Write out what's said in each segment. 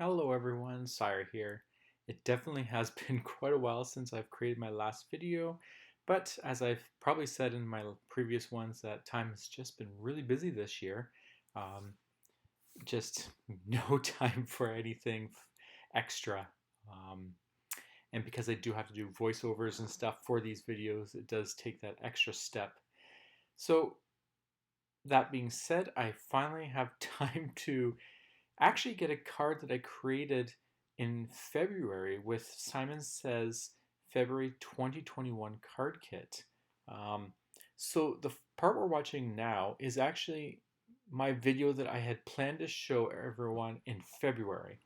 Hello everyone, Sire here. It definitely has been quite a while since I've created my last video, but as I've probably said in my previous ones, that time has just been really busy this year. Um, just no time for anything extra. Um, and because I do have to do voiceovers and stuff for these videos, it does take that extra step. So that being said, I finally have time to actually get a card that I created in February with Simon Says February 2021 card kit. Um, so the part we're watching now is actually my video that I had planned to show everyone in February,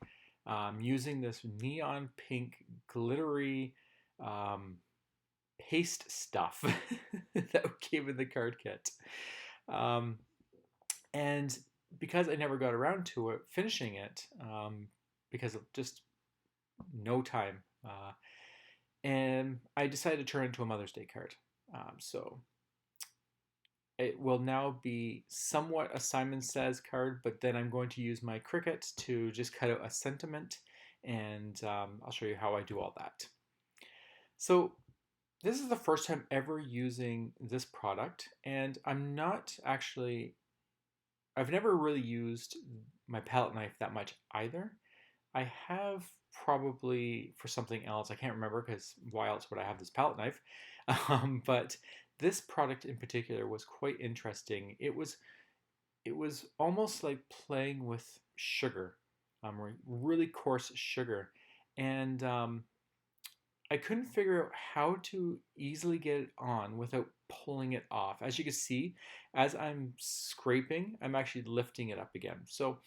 using this neon pink glittery um, paste stuff that came in the card kit. Um, and because I never got around to it, finishing it, because of just no time, and I decided to turn it into a Mother's Day card. So it will now be somewhat a Simon Says card, but then I'm going to use my Cricut to just cut out a sentiment, and I'll show you how I do all that. So this is the first time ever using this product, and I'm not actually I've never really used my palette knife that much either. I have probably for something else. I can't remember because why else would I have this palette knife? But this product in particular was quite interesting. It was almost like playing with sugar, really coarse sugar, and I couldn't figure out how to easily get it on without pulling it off. As you can see, as I'm scraping, I'm actually lifting it up again. So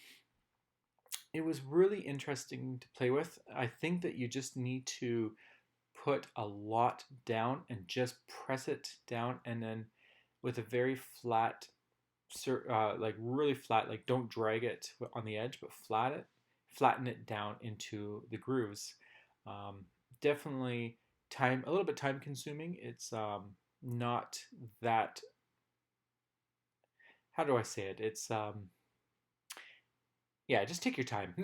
it was really interesting to play with. I think that you just need to put a lot down and just press it down, and then with a very flat, like really flat, like don't drag it on the edge, but flatten it down into the grooves. Um, Definitely a little bit time consuming. It's not that, how do I say it? It's yeah, just take your time.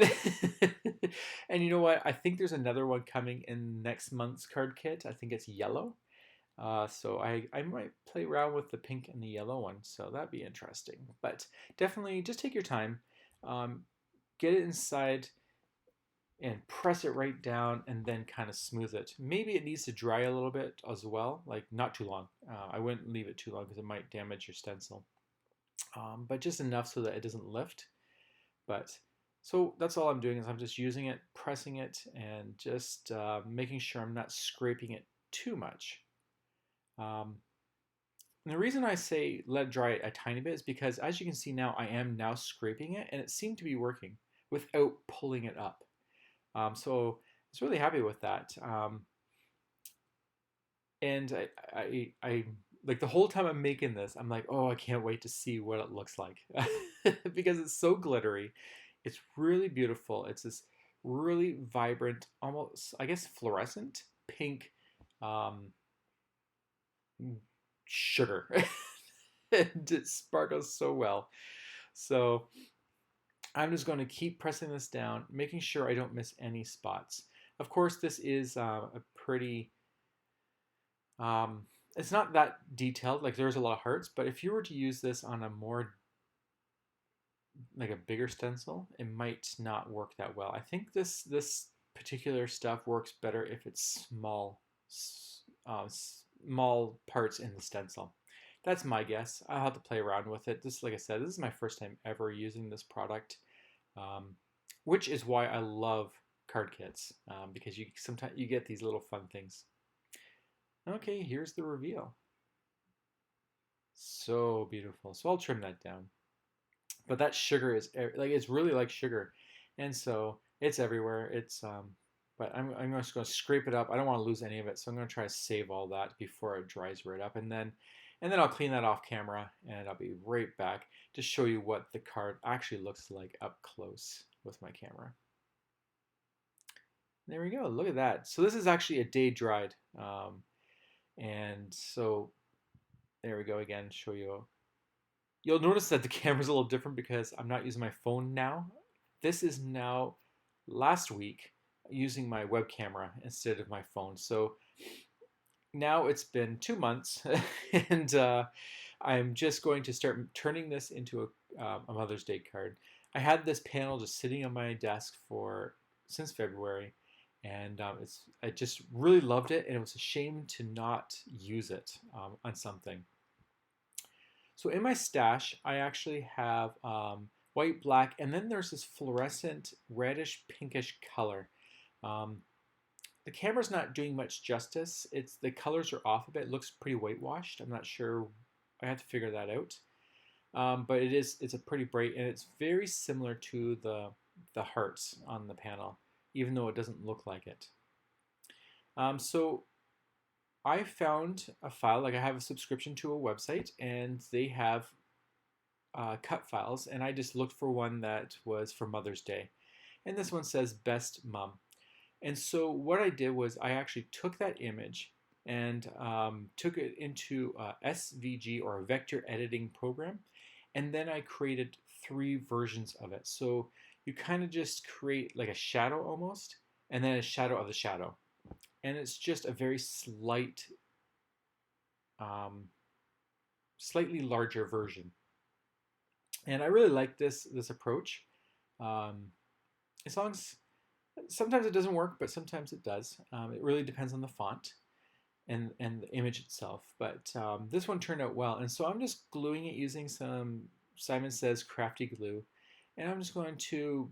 And you know what? I think there's another one coming in next month's card kit. I think it's yellow. So I might play around with the pink and the yellow one. So that'd be interesting. But definitely just take your time. Um, get it inside and press it right down and then kind of smooth it. Maybe it needs to dry a little bit as well, like not too long. I wouldn't leave it too long because it might damage your stencil. But just enough so that it doesn't lift. But so that's all I'm doing is I'm just using it, pressing it, and just making sure I'm not scraping it too much. Um, and the reason I say let it dry a tiny bit is because as you can see now, I am now scraping it, and it seemed to be working without pulling it up. So I was really happy with that. And I like the whole time I'm making this, I'm like, oh, I can't wait to see what it looks like because it's so glittery. It's really beautiful. It's this really vibrant, almost, I guess, fluorescent pink um, sugar. And it sparkles so well. So I'm just going to keep pressing this down, making sure I don't miss any spots. Of course, this is a pretty it's not that detailed, like there's a lot of hearts, but if you were to use this on a more, like a bigger stencil, it might not work that well. I think this particular stuff works better if it's small parts in the stencil. That's my guess. I'll have to play around with it. This, like I said, this is my first time ever using this product, um, which is why I love card kits, because you sometimes you get these little fun things. Okay, here's the reveal. So beautiful. So I'll trim that down. But that sugar is like it's really like sugar, and so it's everywhere. But I'm just going to scrape it up. I don't want to lose any of it, so I'm going to try to save all that before it dries right up, and then I'll clean that off camera, and I'll be right back to show you what the card actually looks like up close with my camera. There we go. Look at that. So this is actually a day dried, and so there we go again. Show you. You'll notice that the camera's a little different because I'm not using my phone now. This is now last week using my web camera instead of my phone. So now it's been 2 months, and I'm just going to start turning this into a Mother's Day card. I had this panel just sitting on my desk for since February, and I just really loved it, and it was a shame to not use it on something. So in my stash, I actually have white, black, and then there's this fluorescent reddish pinkish color. Um, the camera's not doing much justice. It's the colors are off a bit. It looks pretty whitewashed. I'm not sure. I have to figure that out. But it's a pretty bright, and it's very similar to the hearts on the panel, even though it doesn't look like it. So I found a file, like I have a subscription to a website, and they have cut files, and I just looked for one that was for Mother's Day. And this one says Best Mom. And so what I did was I actually took that image and took it into a SVG, or a vector editing program, and then I created 3 versions of it. So you kind of just create like a shadow almost, and then a shadow of the shadow. And it's just a very um, slightly larger version. And I really like this approach. Um, as long as sometimes it doesn't work, but sometimes it does. It really depends on the font and the image itself. But this one turned out well, and so I'm just gluing it using some Simon Says crafty glue, and I'm just going to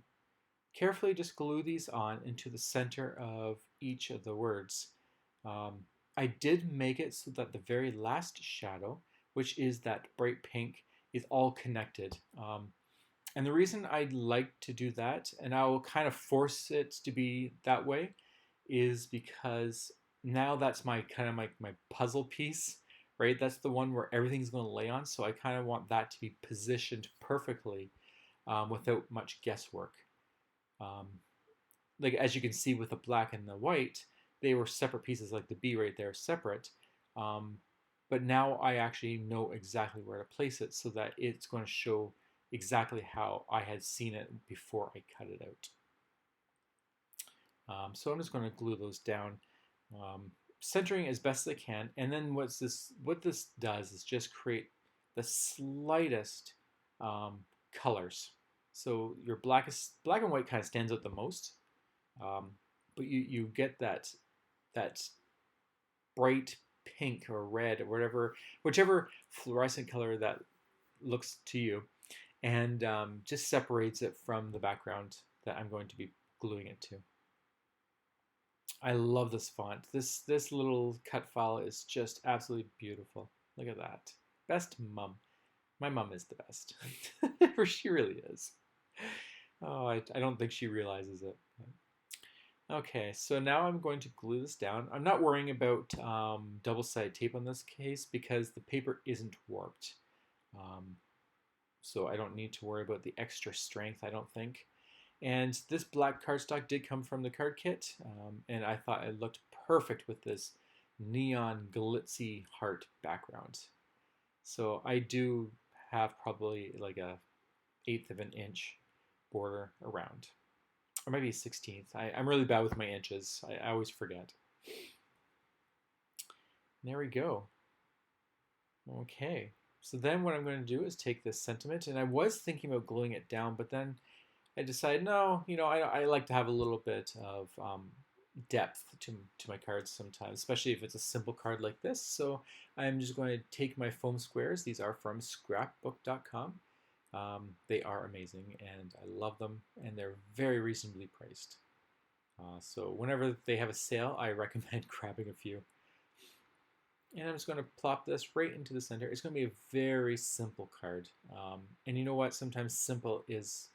carefully just glue these on into the center of each of the words. I did make it so that the very last shadow, which is that bright pink, is all connected. And the reason I like to do that, and I will kind of force it to be that way, is because now that's my kind of my puzzle piece, right? That's the one where everything's going to lay on. So I kind of want that to be positioned perfectly without much guesswork. Um, like as you can see with the black and the white, they were separate pieces, like the B right there, separate. But now I actually know exactly where to place it so that it's going to show exactly how I had seen it before I cut it out. So I'm just going to glue those down, centering as best as I can. And then what this does is just create the slightest colors. So your black and white kind of stands out the most, but you get that bright pink or red or whichever fluorescent color that looks to you, and just separates it from the background that I'm going to be gluing it to. I love this font. This little cut file is just absolutely beautiful. Look at that. Best Mom. My mom is the best. She really is. Oh, I don't think she realizes it. Okay, so now I'm going to glue this down. I'm not worrying about double-sided tape on this case because the paper isn't warped. So I don't need to worry about the extra strength, I don't think. And this black cardstock did come from the card kit, and I thought it looked perfect with this neon glitzy heart background. So I do have probably like a 1/8 of an inch border around, or maybe a 1/16. I'm really bad with my inches. I always forget. There we go. Okay. So then what I'm going to do is take this sentiment, and I was thinking about gluing it down, but then I decided, no, I like to have a little bit of depth to my cards sometimes, especially if it's a simple card like this. So I'm just going to take my foam squares. These are from scrapbook.com. They are amazing, and I love them, and they're very reasonably priced. So whenever they have a sale, I recommend grabbing a few. And I'm just going to plop this right into the center. It's going to be a very simple card. And you know what? Sometimes simple is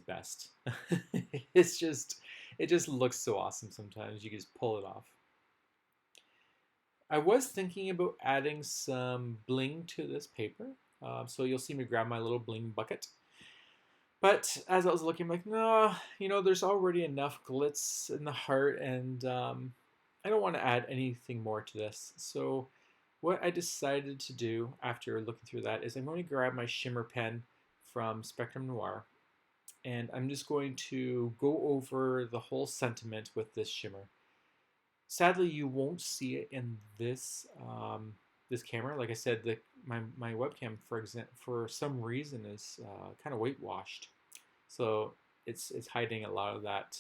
best. It just looks so awesome sometimes. You can just pull it off. I was thinking about adding some bling to this paper. So you'll see me grab my little bling bucket. But as I was looking, I'm like, no, there's already enough glitz in the heart, and I don't want to add anything more to this. So what I decided to do after looking through that is I'm going to grab my shimmer pen from Spectrum Noir, and I'm just going to go over the whole sentiment with this shimmer. Sadly, you won't see it in this camera. Like I said, my webcam, for some reason, is kind of weight washed, so it's hiding a lot of that.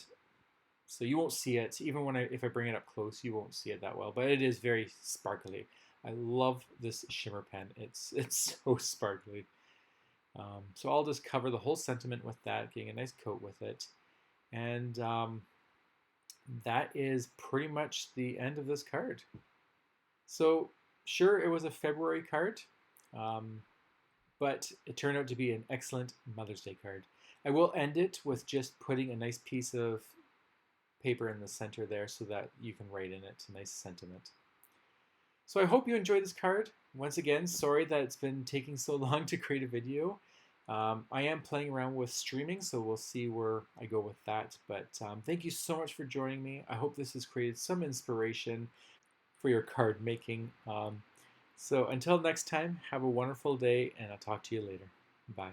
So you won't see it even if I bring it up close. You won't see it that well, but it is very sparkly. I love this shimmer pen. It's so sparkly. So I'll just cover the whole sentiment with that, getting a nice coat with it, and that is pretty much the end of this card. So sure, it was a February card, um, but it turned out to be an excellent Mother's Day card. I will end it with just putting a nice piece of paper in the center there so that you can write in it a nice sentiment. So I hope you enjoyed this card. Once again, sorry that it's been taking so long to create a video. I am playing around with streaming, so we'll see where I go with that. But thank you so much for joining me. I hope this has created some inspiration for your card making. So until next time, have a wonderful day, and I'll talk to you later. Bye.